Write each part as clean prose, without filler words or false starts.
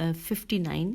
59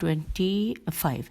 25।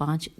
5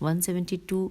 172,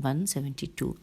172।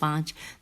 5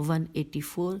184,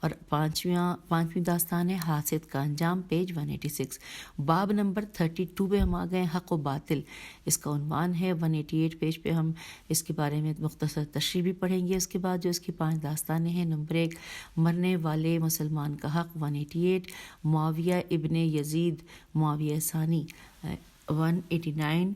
اور پانچویں داستان ہے حاسد کا انجام، پیج 186۔ باب نمبر 32 پہ ہم آ گئے، حق و باطل، اس کا عنوان ہے۔ 188 پیج پہ ہم اس کے بارے میں مختصر تشریح بھی پڑھیں گے۔ اس کے بعد جو اس کی 5 داستانیں ہیں، نمبر 1 مرنے والے مسلمان کا حق 188، معاویہ ابن یزید معاویہ ثانی 189،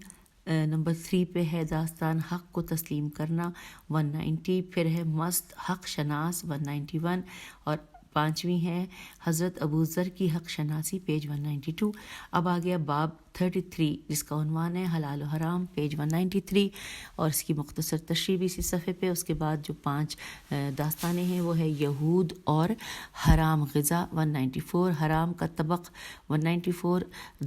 نمبر 3 پہ ہے داستان حق کو تسلیم کرنا 190، پھر ہے مست حق شناس 191، اور 5ویں ہے حضرت ابو ذر کی حق شناسی، پیج 192۔ اب آ گیا باب 33 جس کا عنوان ہے حلال و حرام، پیج 193، اور اس کی مختصر تشریح بھی اسی صفحے پہ۔ اس کے بعد جو 5 داستانیں ہیں وہ ہے یہود اور حرام غذا 194، حرام کا طبق 194،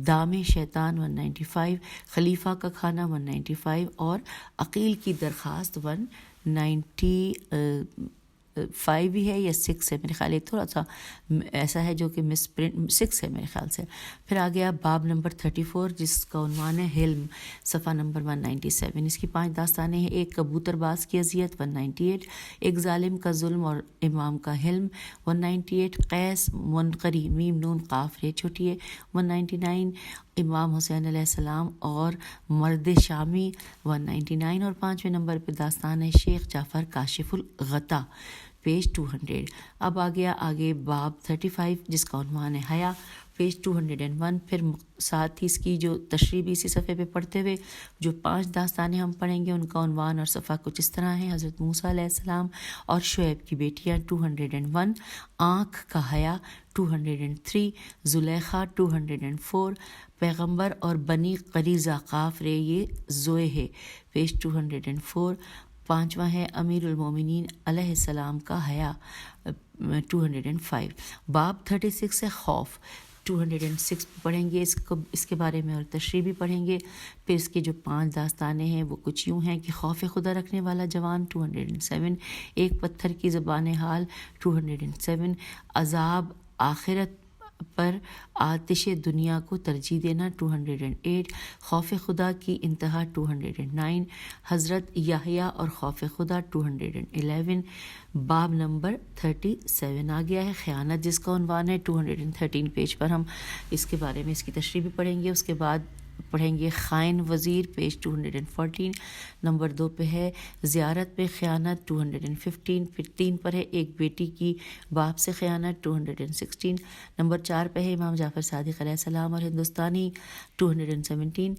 دام شیطان 195، خلیفہ کا کھانا 195، اور عقیل کی درخواست 195 بھی ہے یا 6 ہے، میرے خیال ہے تھوڑا سا ایسا ہے جو کہ مس پرنٹ 6 ہے میرے خیال سے۔ پھر آ گیا باب نمبر 34 جس کا عنوان ہے حلم، صفحہ نمبر 197۔ اس کی 5 داستانیں ہیں، ایک کبوتر باز کی اذیت 198، ایک ظالم کا ظلم اور امام کا حلم 198، قیس منقری میم نون قاف رے چھوٹی ہے 199، امام حسین علیہ السلام اور مرد شامی 199، اور 5ویں نمبر پہ داستان ہے شیخ جعفر کاشف الغطا، پیج 200۔ اب آ گیا آگے باب 35 جس کا عنوان ہے حیا، پیج 201۔ پھر ساتھ ہی اس کی جو تشریح بھی اسی صفحے پہ پڑھتے ہوئے جو 5 داستانیں ہم پڑھیں گے ان کا عنوان اور صفحہ کچھ اس طرح ہے۔ حضرت موسیٰ علیہ السلام اور شعیب کی بیٹیاں 201، آنکھ کا حیا 203، زلیخا 204، پیغمبر اور بنی قریظہ قاف رے یہ زوئے ہے، پیج 204۔ 5واں ہے امیر المومنین علیہ السلام کا حیا 205۔ باب 36 ہے خوف 206 پڑھیں گے، اس کے بارے میں اور تشریح بھی پڑھیں گے۔ پھر اس کی جو 5 داستانیں ہیں وہ کچھ یوں ہیں کہ خوف خدا رکھنے والا جوان 207، ایک پتھر کی زبان حال 207، عذاب آخرت پر آتش دنیا کو ترجیح دینا 208، خوف خدا کی انتہا 209، حضرت یحییٰ اور خوف خدا 211۔ باب نمبر 37 آ گیا ہے خیانت جس کا عنوان ہے 213 پیج پر ہم اس کے بارے میں اس کی تشریح بھی پڑھیں گے۔ اس کے بعد پڑھیں گے خائن وزیر، پیج 214۔ نمبر 2 پہ ہے زیارت پہ خیانت 215، پھر 3 پر ہے ایک بیٹی کی باپ سے خیانت 216، نمبر 4 پہ ہے امام جعفر صادق علیہ السلام اور ہندوستانی 217،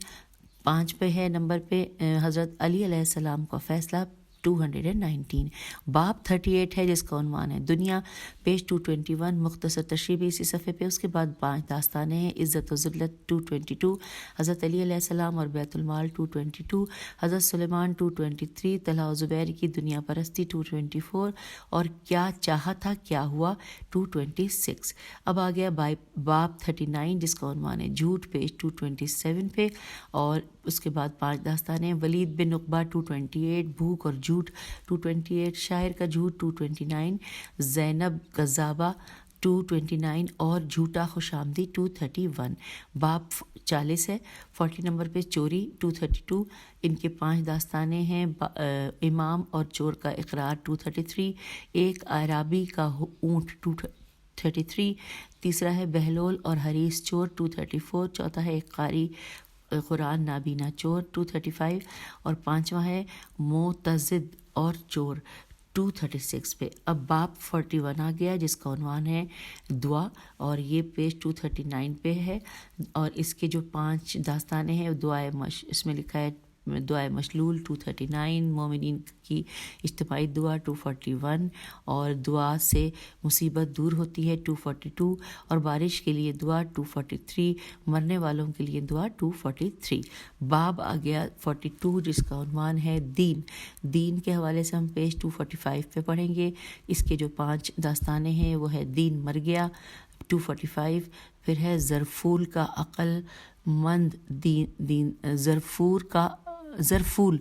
5 پہ ہے نمبر پہ حضرت علی علیہ السلام کا فیصلہ 219۔ باب 38 ہے جس کا عنوان ہے دنیا، پیج 221، مختصر تشریح بھی اسی صفحے پہ۔ اس کے بعد 5 داستانیں ہیں عزت و ذلت 222، حضرت علی علیہ السلام اور بیت المال 222، حضرت سلیمان 223، طلحہ و زبیر کی دنیا پرستی 224، اور کیا چاہا تھا کیا ہوا 226۔ اب آ گیا باب 39 جس کا عنوان ہے جھوٹ، پیج 227 پہ، اور اس کے بعد 5 داستانیں ولید بن عقبہ 228، بھوک اور جھوٹ 228، شاعر کا جھوٹ 229، زینب کذابہ 229، اور جھوٹا خوش آمدی 231۔ باب 40 ہے 40 نمبر پہ چوری 232، ان کے 5 داستانیں ہیں امام اور چور کا اقرار 233، ایک اعرابی کا اونٹ 233، تیسرا ہے بہلول اور حریث چور 234، چوتھا ہے ایک قاری قرآن نابینا چور 235، اور 5واں ہے معتزد اور چور 236 پہ۔ اب باب 41 آ گیا جس کا عنوان ہے دعا، اور یہ پیج 239 پہ ہے، اور اس کے جو 5 داستانیں ہیں اس میں لکھا ہے دعائے مشلول 239، مومنین کی اجتماعی دعا 241، اور دعا سے مصیبت دور ہوتی ہے 242، اور بارش کے لیے دعا 243، مرنے والوں کے لیے دعا 243۔ باب آ گیا 42 جس کا عنوان ہے دین کے حوالے سے ہم پیج 245 پہ پڑھیں گے۔ اس کے جو 5 داستانیں ہیں وہ ہے دین مر گیا 245، پھر ہے ظرفول کا عقل مند ظرفول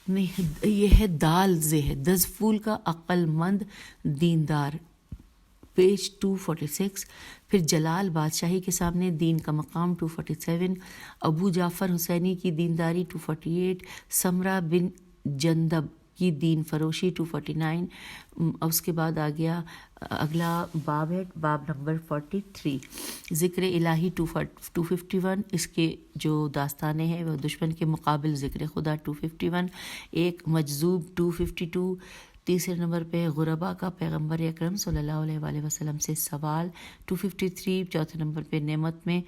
نہیں، یہ ہے دال زہ دزفول کا عقل مند دیندار، پیج 246۔ پھر جلال بادشاہی کے سامنے دین کا مقام 247، ابو جعفر حسینی کی دینداری 248، سمرہ بن جندب کی دین فروشی 249. اس کے بعد آ گیا اگلا باب ہے باب نمبر 43 ذکر الہی 251. اس کے جو داستانیں ہیں وہ دشمن کے مقابل ذکر خدا 251. ایک مجذوب 252. تیسرے نمبر پہ غربا کا پیغمبر اکرم صلی اللہ علیہ وآلہ وسلم سے سوال 253. چوتھے نمبر پہ نعمت میں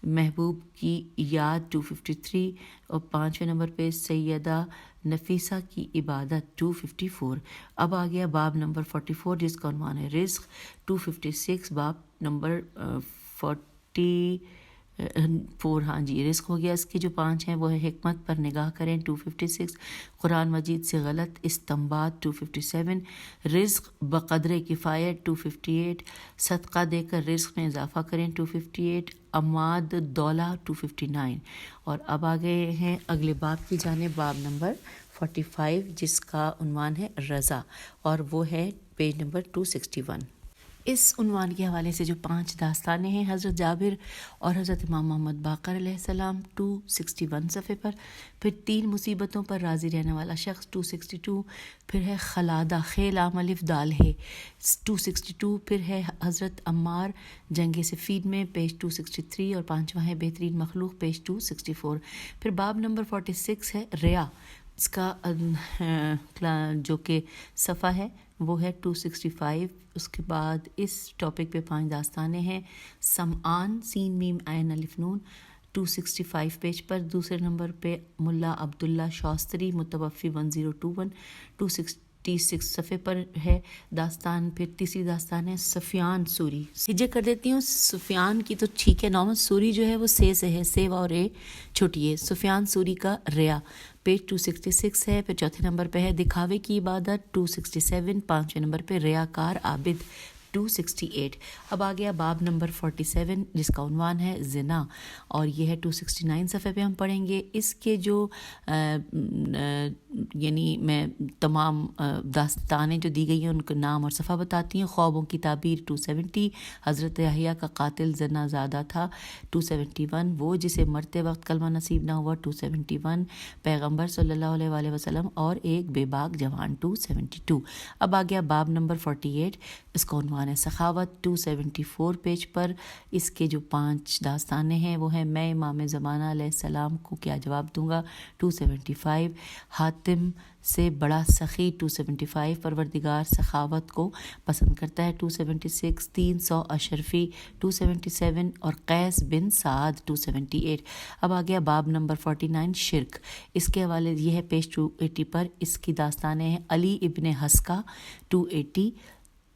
محبوب کی یاد 253. اور پانچویں نمبر پہ سیدہ نفیسہ کی عبادت 254. اب آ گیا باب نمبر 44 جس کا عنوان ہے رزق 256. باب نمبر 44 ہاں جی رزق ہو گیا. اس کے جو 5 ہیں وہ ہے حکمت پر نگاہ کریں 256. قرآن مجید سے غلط استنباط 257. رزق بقدر کفایت 258. صدقہ دے کر رزق میں اضافہ کریں 258. اماد دولہ 259. اور اب آ گئے ہیں اگلے باب کی جانب باب نمبر 45 جس کا عنوان ہے رضا اور وہ ہے پیج نمبر 261. اس عنوان کے حوالے سے جو 5 داستانیں ہیں حضرت جابر اور حضرت امام محمد باقر علیہ السلام 261 صفحے پر. پھر 3 مصیبتوں پر راضی رہنے والا شخص 262. پھر ہے خلادہ خیل عام الف دال ہے 262. پھر ہے حضرت عمار جنگ صفین میں پیج 263. اور 5واں ہے بہترین مخلوق پیج 264. پھر باب نمبر 46 ہے ریا. اس کا جو کہ صفحہ ہے وہ ہے 265. اس کے بعد اس ٹاپک پہ 5 داستانیں ہیں. سمعان سین میم عین الف نون 265 پیج پر. دوسرے نمبر پہ ملا عبداللہ شاستری متوفی 1021 266 صفحے پر ہے داستان. پھر تیسری داستان ہے سفیان سوری. ہجے کر دیتی ہوں سفیان کی تو ٹھیک ہے نارمل. سوری جو ہے وہ سے ہے سے اور اے چھوٹی ہے. سفیان سوری کا ریا پیج 266 ہے. پھر چوتھے نمبر پہ ہے دکھاوے کی عبادت 267. پانچویں نمبر پہ ریاکار عابد 268. اب آ گیا باب نمبر 47 جس کا عنوان ہے زنا اور یہ ہے 269 صفحے پہ ہم پڑھیں گے. اس کے جو یعنی میں تمام داستانیں جو دی گئی ہیں ان کا نام اور صفحہ بتاتی ہیں. خوابوں کی تعبیر 270. حضرت یحییٰ کا قاتل زنا زادہ تھا 271. وہ جسے مرتے وقت کلمہ نصیب نہ ہوا 271. پیغمبر صلی اللہ علیہ وآلہ وسلم اور ایک بے باک جوان 272. اب آ گیا باب نمبر 48. اس کا عنوان ہے سخاوت 274 پیج پر. اس کے جو 5 داستانیں ہیں وہ ہیں میں امام زمانہ علیہ السلام کو کیا جواب دوں گا 275. حاتم سے بڑا سخی 275. پروردگار سخاوت کو پسند کرتا ہے 276. 300 اشرفی 277. اور قیس بن سعد 278. اب آ گیا باب نمبر 49 شرک. اس کے حوالے یہ ہے پیج 280 پر. اس کی داستانیں ہیں علی ابن حسکہ 280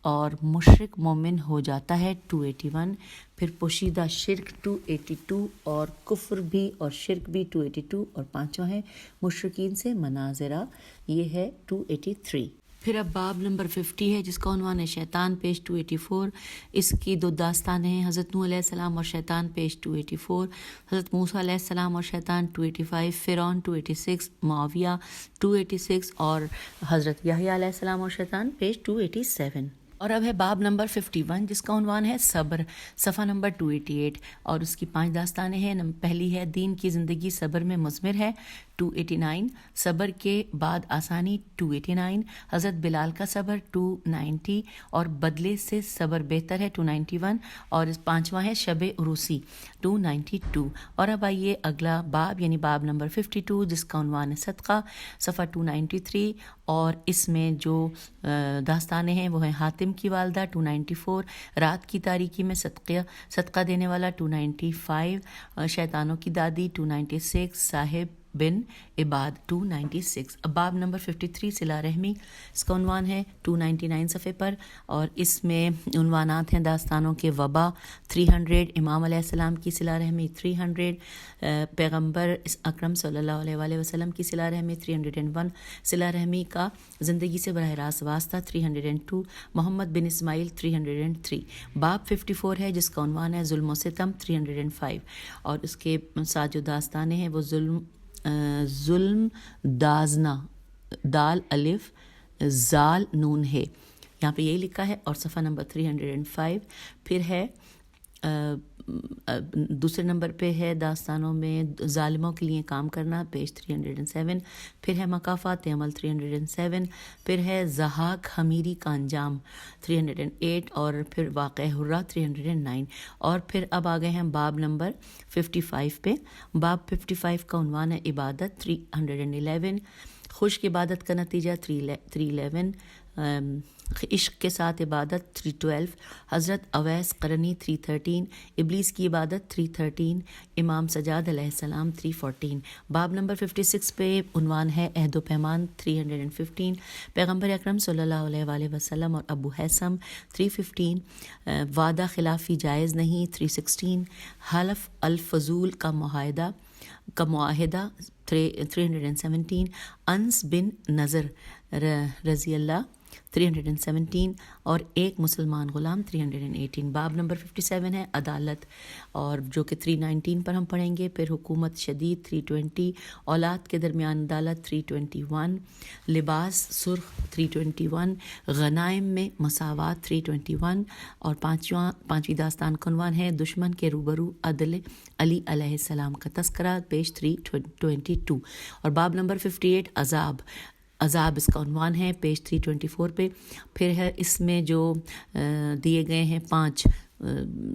اور مشرک مومن ہو جاتا ہے 281. پھر پوشیدہ شرک 282 اور کفر بھی اور شرک بھی 282. اور 5واں ہے مشرکین سے مناظرہ یہ ہے 283. پھر اب باب نمبر 50 ہے جس کا عنوان ہے شیطان پیج 284. اس کی 2 داستانیں ہیں حضرت نوح علیہ السلام اور شیطان پیج 284. حضرت موسیٰ علیہ السلام اور شیطان 285. فرعون 286. معاویہ 286 اور حضرت یحییٰ علیہ السلام اور شیطان پیج 287. اور اب ہے باب نمبر 51 جس کا عنوان ہے صبر صفحہ نمبر 288. اور اس کی 5 داستانیں ہیں. پہلی ہے دین کی زندگی صبر میں مضمر ہے 289. صبر کے بعد آسانی 289. حضرت بلال کا صبر 290 اور بدلے سے صبر بہتر ہے 291. اور 5واں ہے شب عروسی 292. اور اب آئیے اگلا باب یعنی باب نمبر 52 جس کا عنوان ہے صدقہ صفحہ 293. اور اس میں جو داستانیں ہیں وہ ہیں حاتم کی والدہ 294. رات کی تاریکی میں صدقہ دینے والا 295. شیطانوں کی دادی 296. صاحب بن عباد 296. اب باب نمبر 53 صلہ رحمی. اس کا عنوان ہے 299 صفحے پر. اور اس میں عنوانات ہیں داستانوں کے وبا 300. امام علیہ السلام کی صلہ رحمی 300. پیغمبر اکرم صلی اللہ علیہ وآلہ وسلم کی صلہ رحمی 301. صلہ رحمی کا زندگی سے براہ راست واسطہ 302. محمد بن اسماعیل 303. باب 54 ہے جس کا عنوان ہے ظلم و ستم 305. اور اس کے ساتھ جو داستانیں ہیں وہ ظلم دازنا دال الف زال نون ہے یہاں پہ یہی لکھا ہے اور صفحہ نمبر 305. پھر ہے دوسرے نمبر پہ ہے داستانوں میں ظالموں کے لیے کام کرنا، پیج 307. پھر ہے مکافات عمل 307. پھر ہے ضحاک حمیری کا انجام 308. اور پھر واقع حرہ 309. اور پھر اب آ گئے ہیں باب نمبر 55 پہ. باب 55 کا عنوان ہے عبادت 311. خشک عبادت کا نتیجہ 311. عشق کے ساتھ عبادت 312. حضرت اویس قرنی 313. ابلیس کی عبادت 313. امام سجاد علیہ السلام 314. باب نمبر 56 پہ عنوان ہے عہد و پیمان 315. پیغمبر اکرم صلی اللہ علیہ وآلہ وسلم اور ابو حیثم 315. وعدہ خلافی جائز نہیں 316. حلف الفضول کا معاہدہ 317. انس بن نظر رضی اللہ 317. اور ایک مسلمان غلام 318. باب نمبر 57 ہے عدالت، اور جو کہ 319 پر ہم پڑھیں گے. پھر حکومت شدید 320. اولاد کے درمیان عدالت 321. لباس سرخ 321. غنائم میں مساوات 321. اور پانچویں داستان کا عنوان ہے دشمن کے روبرو عدل علی علیہ السلام کا تذکرہ، پیج 322. اور باب نمبر 58 عذاب اس کا عنوان ہے، پیج 324 پہ. پھر ہے اس میں جو دیے گئے ہیں 5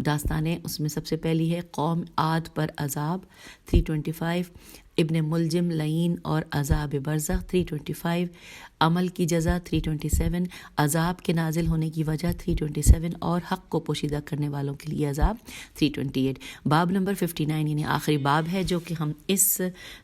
داستانیں، اس میں سب سے پہلی ہے قوم عاد پر عذاب 325. ابن ملجم لعین اور عذاب برزخ 325. عمل کی جزا 327. عذاب کے نازل ہونے کی وجہ 327. اور حق کو پوشیدہ کرنے والوں کے لیے عذاب 328. باب نمبر 59 یعنی آخری باب ہے جو کہ ہم اس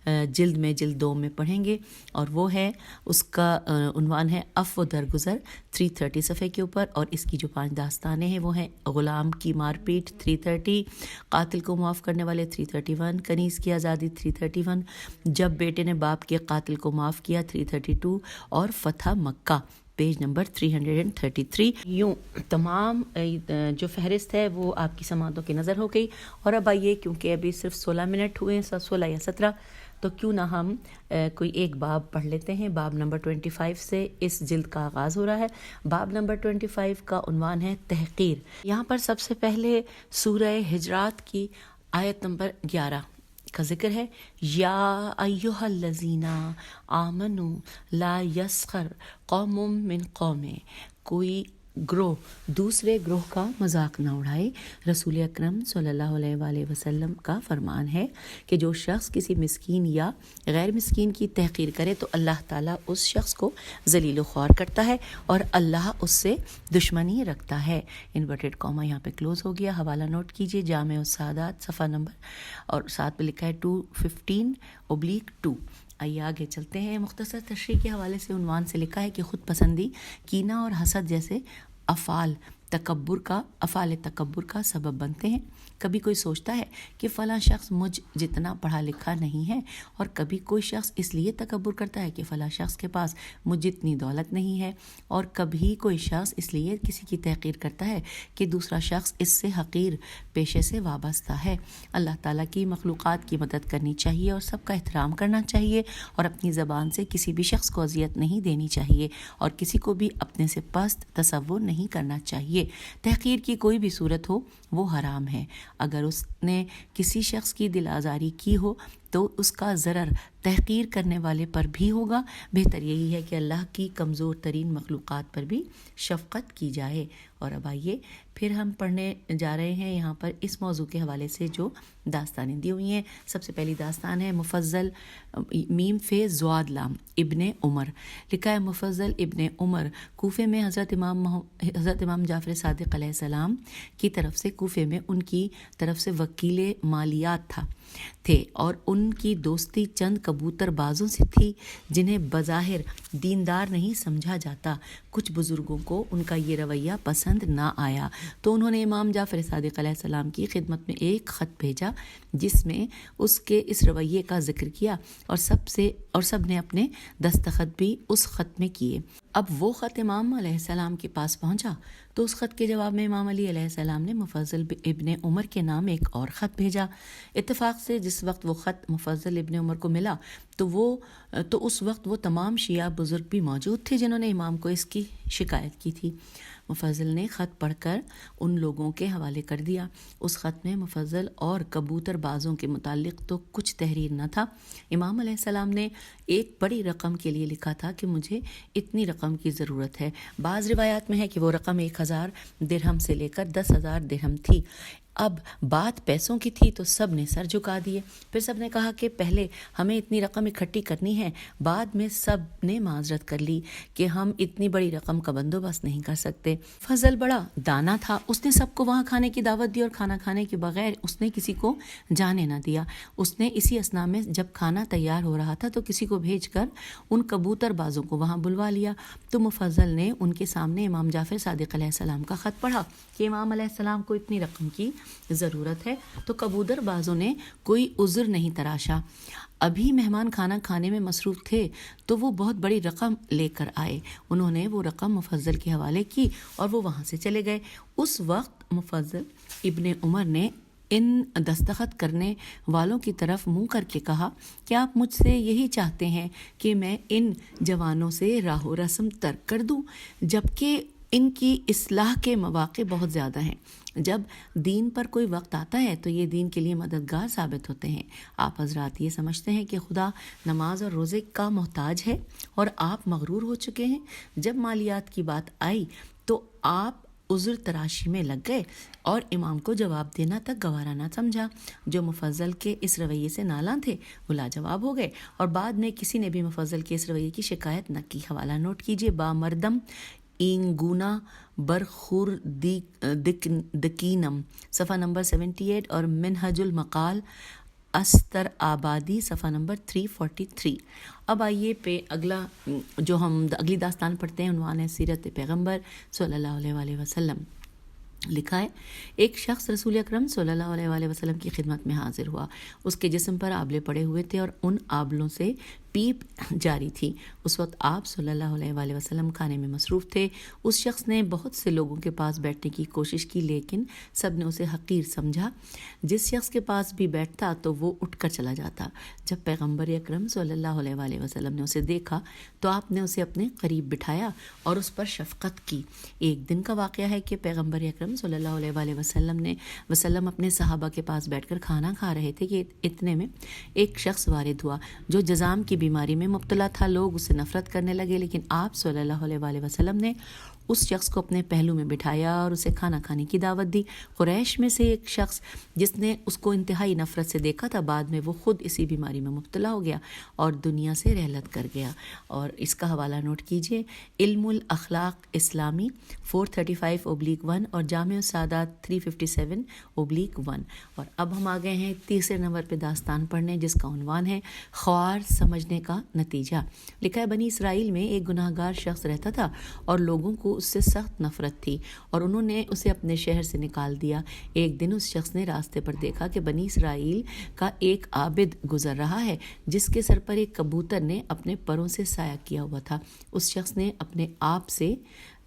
جلد 2 میں پڑھیں گے، اور وہ ہے اس کا عنوان ہے عفو درگزر 330 صفحے کے اوپر. اور اس کی جو 5 داستانیں ہیں وہ ہیں غلام کی مار پیٹ 330. قاتل کو معاف کرنے والے 331. کنیز کی آزادی 331. جب بیٹے نے باپ کے قاتل کو معاف کیا 332. اور فتح مکہ پیج نمبر 333. یوں تمام جو فہرست ہے وہ آپ کی سماعتوں کی نظر ہو گئی. اور اب آئیے، کیونکہ ابھی صرف 16 منٹ ہوئے ہیں، 16 یا 17، تو کیوں نہ ہم کوئی ایک باب پڑھ لیتے ہیں. باب نمبر 25 سے اس جلد کا آغاز ہو رہا ہے. باب نمبر 25 کا عنوان ہے تحقیر. یہاں پر سب سے پہلے سورہ حجرات کی آیت نمبر 11 کا ذکر ہے. یا ایھا الذین آمنوا لا یسخر قوم من قوم، کوئی گروہ دوسرے گروہ کا مذاق نہ اڑائے. رسول اکرم صلی اللہ علیہ وآلہ وسلم کا فرمان ہے کہ جو شخص کسی مسکین یا غیر مسکین کی تحقیر کرے تو اللہ تعالیٰ اس شخص کو ذلیل و خوار کرتا ہے اور اللہ اس سے دشمنی رکھتا ہے. انورٹڈ کاما یہاں پہ کلوز ہو گیا. حوالہ نوٹ کیجئے، جامع السعادات صفحہ نمبر، اور ساتھ پہ لکھا ہے 215/2. آئیے آگے چلتے ہیں. مختصر تشریح کے حوالے سے عنوان سے لکھا ہے کہ خود پسندی، کینہ اور حسد جیسے افعال تکبر کا سبب بنتے ہیں. کبھی کوئی سوچتا ہے کہ فلاں شخص مجھ جتنا پڑھا لکھا نہیں ہے، اور کبھی کوئی شخص اس لیے تکبر کرتا ہے کہ فلاں شخص کے پاس مجھ جتنی دولت نہیں ہے، اور کبھی کوئی شخص اس لیے کسی کی تحقیر کرتا ہے کہ دوسرا شخص اس سے حقیر پیشے سے وابستہ ہے. اللہ تعالیٰ کی مخلوقات کی مدد کرنی چاہیے اور سب کا احترام کرنا چاہیے، اور اپنی زبان سے کسی بھی شخص کو اذیت نہیں دینی چاہیے، اور کسی کو بھی اپنے سے پست تصور نہیں کرنا چاہیے. تحقیر کی کوئی بھی صورت ہو وہ حرام ہے. اگر اس نے کسی شخص کی دل آزاری کی ہو تو اس کا ضرر تحقیر کرنے والے پر بھی ہوگا. بہتر یہی ہے کہ اللہ کی کمزور ترین مخلوقات پر بھی شفقت کی جائے. اور اب آئیے پھر ہم پڑھنے جا رہے ہیں یہاں پر اس موضوع کے حوالے سے جو داستانیں دی ہوئی ہیں. سب سے پہلی داستان ہے مفضل میم فے زواد لام ابن عمر. لکھا ہے مفضل ابن عمر کوفے میں حضرت امام جعفر صادق علیہ السلام کی طرف سے کوفے میں ان کی طرف سے وکیل مالیات تھے، اور ان کی دوستی چند کبوتر بازوں سے تھی جنہیں بظاہر دیندار نہیں سمجھا جاتا. کچھ بزرگوں کو ان کا یہ رویہ پسند نہ آیا تو انہوں نے امام جعفر صادق علیہ السلام کی خدمت میں ایک خط بھیجا جس میں اس کے اس رویے کا ذکر کیا، اور سب نے اپنے دستخط بھی اس خط میں کیے. اب وہ خط امام علیہ السلام کے پاس پہنچا تو اس خط کے جواب میں امام علی علیہ السلام نے مفضل ابن عمر کے نام ایک اور خط بھیجا. اتفاق سے جس وقت وہ خط مفضل ابن عمر کو ملا تو اس وقت وہ تمام شیعہ بزرگ بھی موجود تھے جنہوں نے امام کو اس کی شکایت کی تھی۔ مفضل نے خط پڑھ کر ان لوگوں کے حوالے کر دیا۔ اس خط میں مفضل اور کبوتر بازوں کے متعلق تو کچھ تحریر نہ تھا۔ امام علیہ السلام نے ایک بڑی رقم کے لیے لکھا تھا کہ مجھے اتنی رقم کی ضرورت ہے۔ بعض روایات میں ہے کہ وہ رقم 1000 درہم سے لے کر 10,000 درہم تھی۔ اب بات پیسوں کی تھی تو سب نے سر جھکا دیے۔ پھر سب نے کہا کہ پہلے ہمیں اتنی رقم اکٹھی کرنی ہے۔ بعد میں سب نے معذرت کر لی کہ ہم اتنی بڑی رقم کا بندوبست نہیں کر سکتے۔ فضل بڑا دانا تھا، اس نے سب کو وہاں کھانے کی دعوت دی اور کھانا کھانے کے بغیر اس نے کسی کو جانے نہ دیا۔ اس نے اسی اثنا میں جب کھانا تیار ہو رہا تھا تو کسی کو بھیج کر ان کبوتر بازوں کو وہاں بلوا لیا۔ تو مفضل نے ان کے سامنے امام جعفر صادق علیہ السلام کا خط پڑھا کہ امام علیہ السلام کو اتنی رقم کی ضرورت ہے۔ تو کبوتر بازوں نے کوئی عذر نہیں تراشا۔ ابھی مہمان کھانا کھانے میں مصروف تھے تو وہ بہت بڑی رقم لے کر آئے۔ انہوں نے وہ رقم مفضل کے حوالے کی اور وہ وہاں سے چلے گئے۔ اس وقت مفضل ابن عمر نے ان دستخط کرنے والوں کی طرف منہ کر کے کہا کہ آپ مجھ سے یہی چاہتے ہیں کہ میں ان جوانوں سے راہ و رسم ترک کر دوں، جبکہ ان کی اصلاح کے مواقع بہت زیادہ ہیں۔ جب دین پر کوئی وقت آتا ہے تو یہ دین کے لیے مددگار ثابت ہوتے ہیں۔ آپ حضرات یہ سمجھتے ہیں کہ خدا نماز اور روزے کا محتاج ہے اور آپ مغرور ہو چکے ہیں۔ جب مالیات کی بات آئی تو آپ عذر تراشی میں لگ گئے اور امام کو جواب دینا تک گوارا نہ سمجھا۔ جو مفضل کے اس رویے سے نالاں تھے وہ لاجواب ہو گئے اور بعد میں کسی نے بھی مفضل کے اس رویے کی شکایت نہ کی۔ حوالہ نوٹ کیجیے، با مردم اینگونا برخور دکینم، صفحہ نمبر 78 اور منہج المقال استر آبادی، صفحہ نمبر 343۔ اب آئیے اگلا جو ہم اگلی داستان پڑھتے ہیں، عنوان ہے سیرت پیغمبر صلی اللہ علیہ وآلہ وسلم۔ لکھا ہے، ایک شخص رسول اکرم صلی اللہ علیہ وآلہ وسلم کی خدمت میں حاضر ہوا۔ اس کے جسم پر آبلے پڑے ہوئے تھے اور ان آبلوں سے پیپ جاری تھی۔ اس وقت آپ صلی اللہ علیہ وآلہ وسلم کھانے میں مصروف تھے۔ اس شخص نے بہت سے لوگوں کے پاس بیٹھنے کی کوشش کی لیکن سب نے اسے حقیر سمجھا۔ جس شخص کے پاس بھی بیٹھتا تو وہ اٹھ کر چلا جاتا۔ جب پیغمبر اکرم صلی اللہ علیہ وآلہ وسلم نے اسے دیکھا تو آپ نے اسے اپنے قریب بٹھایا اور اس پر شفقت کی۔ ایک دن کا واقعہ ہے کہ پیغمبر اکرم صلی اللہ علیہ وآلہ وسلم اپنے صحابہ کے پاس بیٹھ کر کھانا کھا رہے تھے کہ اتنے میں ایک شخص وارد ہوا جو جذام کی بیماری میں مبتلا تھا۔ لوگ اسے نفرت کرنے لگے لیکن آپ صلی اللہ علیہ وآلہ وسلم نے اس شخص کو اپنے پہلو میں بٹھایا اور اسے کھانا کھانے کی دعوت دی۔ قریش میں سے ایک شخص جس نے اس کو انتہائی نفرت سے دیکھا تھا، بعد میں وہ خود اسی بیماری میں مبتلا ہو گیا اور دنیا سے رحلت کر گیا۔ اور اس کا حوالہ نوٹ کیجیے، علم الاخلاق اسلامی 435/1 اور جامع السعادات 357/1۔ اور اب ہم آ گئے ہیں تیسرے نمبر پہ داستان پڑھنے، جس کا عنوان ہے خوار سمجھنے کا نتیجہ۔ لکھا ہے، بنی اسرائیل میں ایک گناہ گار شخص رہتا تھا اور لوگوں کو اس سے سخت نفرت تھی اور انہوں نے اسے اپنے شہر سے نکال دیا۔ ایک دن اس شخص نے راستے پر دیکھا کہ بنی اسرائیل کا ایک عابد گزر رہا ہے جس کے سر پر ایک کبوتر نے اپنے پروں سے سایہ کیا ہوا تھا۔ اس شخص نے اپنے آپ سے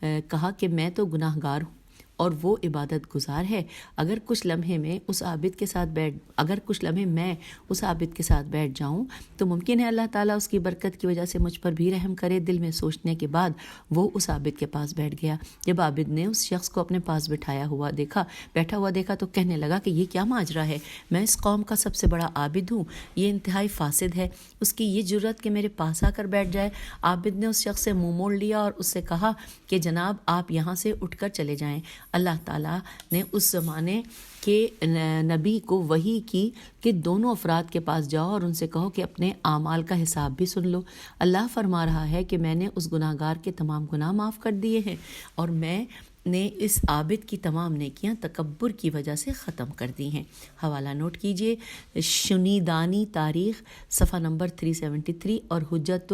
کہا کہ میں تو گناہ گار ہوں اور وہ عبادت گزار ہے۔ اگر کچھ لمحے میں اس عابد کے ساتھ بیٹھ جاؤں تو ممکن ہے اللہ تعالیٰ اس کی برکت کی وجہ سے مجھ پر بھی رحم کرے۔ دل میں سوچنے کے بعد وہ اس عابد کے پاس بیٹھ گیا۔ جب عابد نے اس شخص کو اپنے پاس بیٹھا ہوا دیکھا تو کہنے لگا کہ یہ کیا ماجرا ہے، میں اس قوم کا سب سے بڑا عابد ہوں، یہ انتہائی فاسد ہے، اس کی یہ جرأت کہ میرے پاس آ کر بیٹھ جائے۔ عابد نے اس شخص سے منہ موڑ لیا اور اس سے کہا کہ جناب آپ یہاں سے اٹھ کر چلے جائیں۔ اللہ تعالیٰ نے اس زمانے کے نبی کو وحی کی کہ دونوں افراد کے پاس جاؤ اور ان سے کہو کہ اپنے اعمال کا حساب بھی سن لو۔ اللہ فرما رہا ہے کہ میں نے اس گناہ گار کے تمام گناہ معاف کر دیے ہیں اور میں نے اس عابد کی تمام نیکیاں تکبر کی وجہ سے ختم کر دی ہیں۔ حوالہ نوٹ کیجیے، شنیدانی تاریخ صفحہ نمبر 373 اور حجت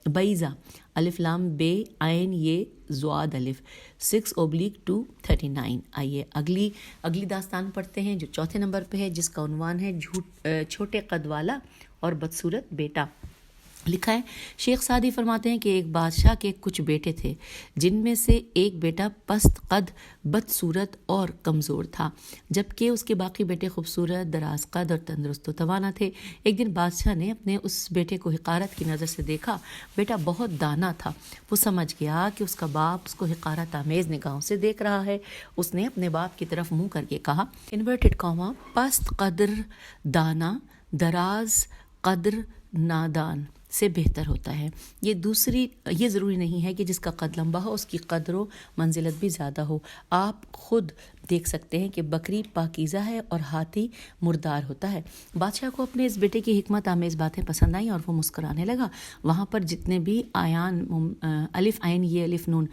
بیضہ الف لام بے عین یہ زواد الف 6/239۔ آئیے اگلی داستان پڑھتے ہیں جو چوتھے نمبر پہ ہے، جس کا عنوان ہے چھوٹے قد والا اور بدصورت بیٹا۔ لکھا ہے شیخ سعدی فرماتے ہیں کہ ایک بادشاہ کے کچھ بیٹے تھے جن میں سے ایک بیٹا پست قد، بدصورت اور کمزور تھا، جبکہ اس کے باقی بیٹے خوبصورت، دراز قد اور تندرست و توانا تھے۔ ایک دن بادشاہ نے اپنے اس بیٹے کو حقارت کی نظر سے دیکھا۔ بیٹا بہت دانا تھا، وہ سمجھ گیا کہ اس کا باپ اس کو حقارت آمیز نگاہوں سے دیکھ رہا ہے۔ اس نے اپنے باپ کی طرف منہ کر کے کہا انورٹڈ کاما پست قدر دانا دراز قدر نادان سے بہتر ہوتا ہے۔ یہ ضروری نہیں ہے کہ جس کا قد لمبا ہو اس کی قدر و منزلت بھی زیادہ ہو۔ آپ خود دیکھ سکتے ہیں کہ بکری پاکیزہ ہے اور ہاتھی مردار ہوتا ہے۔ بادشاہ کو اپنے اس بیٹے کی حکمت آمیز باتیں پسند آئیں اور وہ مسکرانے لگا۔ وہاں پر جتنے بھی آیان الف عین یہ الف نون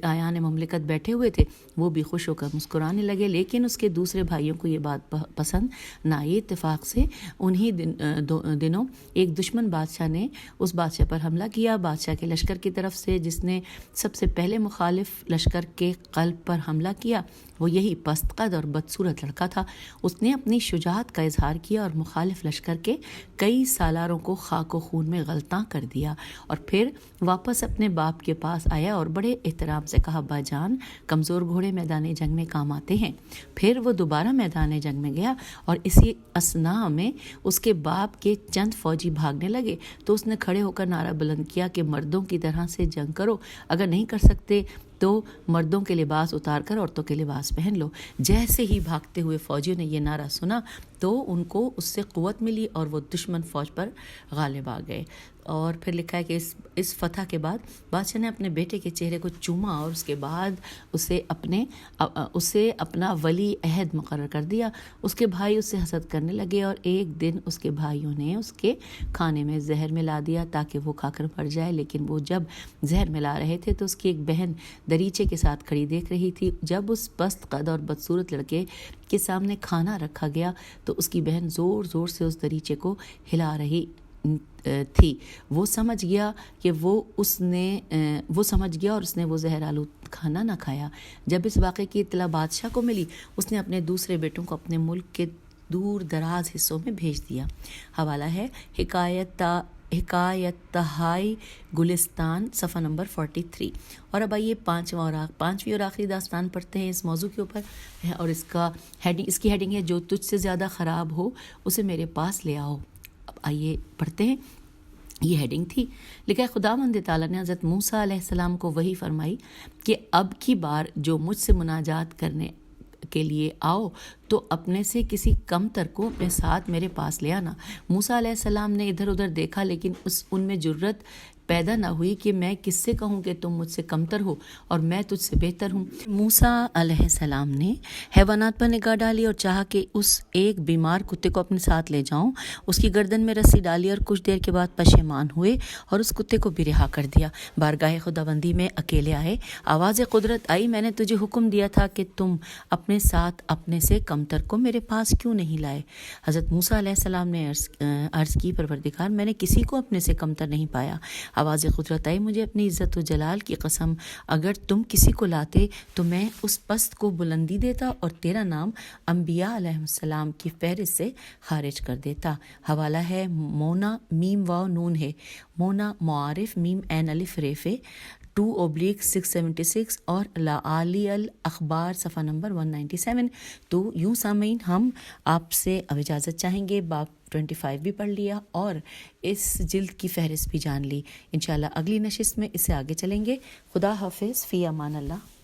آیان مملکت بیٹھے ہوئے تھے وہ بھی خوش ہو کر مسکرانے لگے، لیکن اس کے دوسرے بھائیوں کو یہ بات پسند نہ آئی۔ اتفاق سے انہی دنوں ایک دشمن بادشاہ نے اس بادشاہ پر حملہ کیا۔ بادشاہ کے لشکر کی طرف سے جس نے سب سے پہلے مخالف لشکر کے قلب پر حملہ کیا وہ یہی پست قد اور بدصورت لڑکا تھا۔ اس نے اپنی شجاعت کا اظہار کیا اور مخالف لشکر کے کئی سالاروں کو خاک و خون میں غلطاں کر دیا، اور پھر واپس اپنے باپ کے پاس آیا اور بڑے احترام سے کہا ابا جان، کمزور گھوڑے میدان جنگ میں کام آتے ہیں۔ پھر وہ دوبارہ میدان جنگ میں گیا اور اسی اثناء میں اس کے باپ کے چند فوجی بھاگنے لگے تو اس نے کھڑے ہو کر نعرہ بلند کیا کہ مردوں کی طرح سے جنگ کرو، اگر نہیں کر سکتے تو مردوں کے لباس اتار کر عورتوں کے لباس پہن لو۔ جیسے ہی بھاگتے ہوئے فوجیوں نے یہ نعرہ سنا تو ان کو اس سے قوت ملی اور وہ دشمن فوج پر غالب آ گئے۔ اور پھر لکھا ہے کہ اس فتح کے بعد بادشاہ نے اپنے بیٹے کے چہرے کو چوما اور اس کے بعد اسے اپنا ولی عہد مقرر کر دیا۔ اس کے بھائی اس سے حسد کرنے لگے اور ایک دن اس کے بھائیوں نے اس کے کھانے میں زہر ملا دیا تاکہ وہ کھا کر مر جائے، لیکن وہ جب زہر ملا رہے تھے تو اس کی ایک بہن دریچے کے ساتھ کھڑی دیکھ رہی تھی۔ جب اس پست قد اور بدصورت لڑکے کے سامنے کھانا رکھا گیا تو اس کی بہن زور زور سے اس دریچے کو ہلا رہی تھی۔ وہ سمجھ گیا اور اس نے وہ زہر آلود کھانا نہ کھایا۔ جب اس واقعے کی اطلاع بادشاہ کو ملی اس نے اپنے دوسرے بیٹوں کو اپنے ملک کے دور دراز حصوں میں بھیج دیا۔ حوالہ ہے حکایت تہائی گلستان صفحہ نمبر 43۔ اور اب آئیے پانچویں اور آخری داستان پڑھتے ہیں اس موضوع کے اوپر، اور اس کی ہیڈنگ ہے جو تجھ سے زیادہ خراب ہو اسے میرے پاس لے آؤ۔ اب آئیے پڑھتے ہیں۔ یہ ہیڈنگ تھی، لکھا ہے خداوند تعالیٰ نے حضرت موسیٰ علیہ السلام کو وحی فرمائی کہ اب کی بار جو مجھ سے مناجات کرنے کے لیے آؤ تو اپنے سے کسی کمتر کو اپنے ساتھ میرے پاس لے آنا۔ موسیٰ علیہ السلام نے ادھر ادھر دیکھا لیکن ان میں جرت پیدا نہ ہوئی کہ میں کس سے کہوں کہ تم مجھ سے کمتر ہو اور میں تجھ سے بہتر ہوں۔ موسیٰ علیہ السلام نے حیوانات پر نگاہ ڈالی اور چاہا کہ اس ایک بیمار کتے کو اپنے ساتھ لے جاؤں۔ اس کی گردن میں رسی ڈالی اور کچھ دیر کے بعد پشیمان ہوئے اور اس کتے کو بھی رہا کر دیا۔ بارگاہ خداوندی میں اکیلے آئے۔ آواز قدرت آئی، میں نے تجھے حکم دیا تھا کہ تم اپنے ساتھ اپنے سے کمتر کو میرے پاس کیوں نہیں لائے؟ حضرت موسیٰ علیہ السلام نے عرض کی پروردگار، میں نے کسی کو اپنے سے کمتر نہیں پایا۔ آواز قدرت آئی، مجھے اپنی عزت و جلال کی قسم، اگر تم کسی کو لاتے تو میں اس پست کو بلندی دیتا اور تیرا نام انبیاء علیہ السلام کی فہرست سے خارج کر دیتا۔ حوالہ ہے مونا میم واو نون ہے، مونا معارف میم عین الف ریفے 2/676 اور لعالی الاخبار صفحہ نمبر 197۔ تو یوں سامعین ہم آپ سے اب اجازت چاہیں گے، باب 25 بھی پڑھ لیا اور اس جلد کی فہرست بھی جان لی۔ انشاءاللہ اگلی نشست میں اس سے آگے چلیں گے۔ خدا حافظ، فی امان اللہ۔